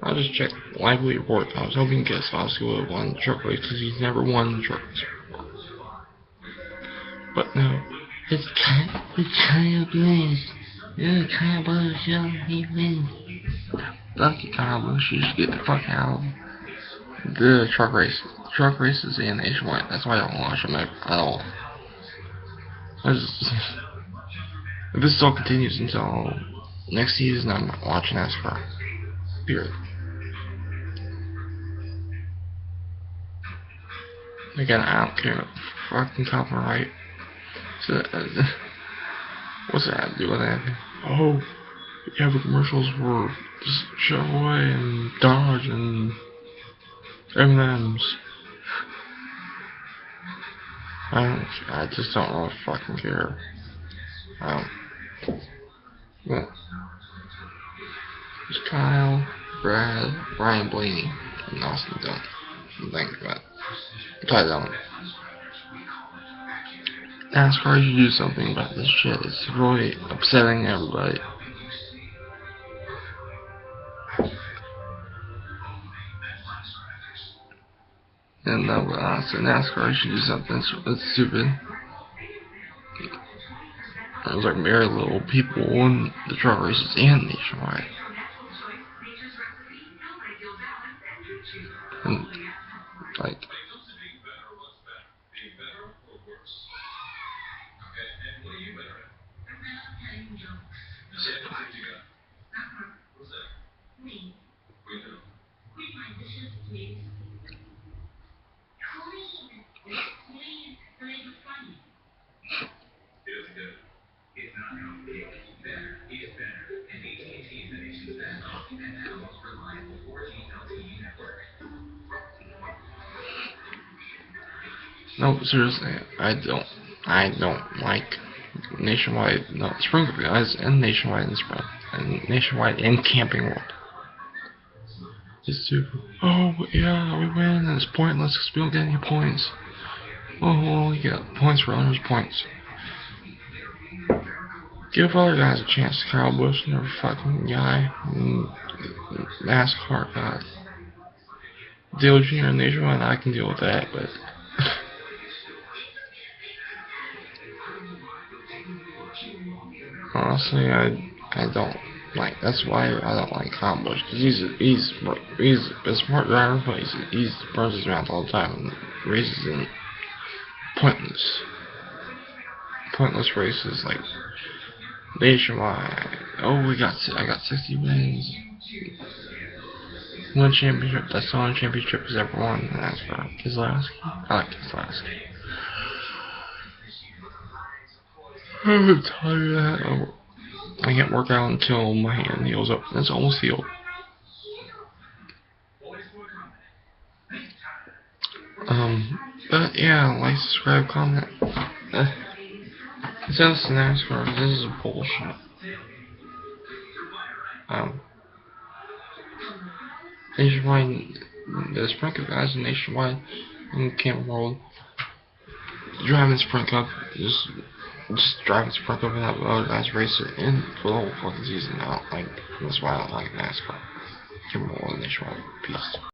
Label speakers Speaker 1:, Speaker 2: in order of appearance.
Speaker 1: I just checked lively report. I was hoping Keselowski would have won the truck race because he's never won the truck race. But no. It's Kyle Busch. Yeah, Kyle Busch, he wins. Fuck you, Kyle Busch. You should get the fuck out of the truck race. Truck races and nationwide. That's why I don't watch them at all. If this still continues until next season, I'm not watching NASCAR. Period. Again, I don't care. Fucking copyright. So, what's that have to do with anything? Oh, you have the commercials for just Chevrolet and Dodge and M&M's. I just don't really fucking care. But it's Kyle, Brad, Ryan Blaney, and Austin Dillon. Thanks, but tie down. NASCAR should do something about this shit. It's really upsetting everybody. And so NASCAR should do something that's stupid. There's like very little people in the truck races and nationwide. And like no, seriously, I don't like nationwide, no, Sprinkler guys, and nationwide and Sprint, and nationwide and Camping World. It's super. Oh yeah, we win, and it's pointless because we don't get any points. Oh, well, we get points for owners' points. Give other guys a chance. Kyle Busch, never fucking guy. NASCAR, God. Dale Jr. nationwide, I can deal with that, but. Honestly, I don't like. That's why I don't like Kyle Busch, because he's a smart driver, but he burns his mouth all the time and races in pointless races like nationwide. Oh, I got 60 wins. One championship. That's the only championship he's ever won, and that's for Keselowski. I like Keselowski. I'm tired of that. I can't work out until my hand heals up. It's almost healed. But yeah, like, subscribe, comment. Send us to NASCAR. This is bullshit. Nationwide, the Sprint Cup guys in Nationwide in Camp World. Driving Sprint Cup, just driving Sprint Cup and have other guys race it in for the whole fucking season. That's why I don't like NASCAR. Camp World Nationwide. Peace.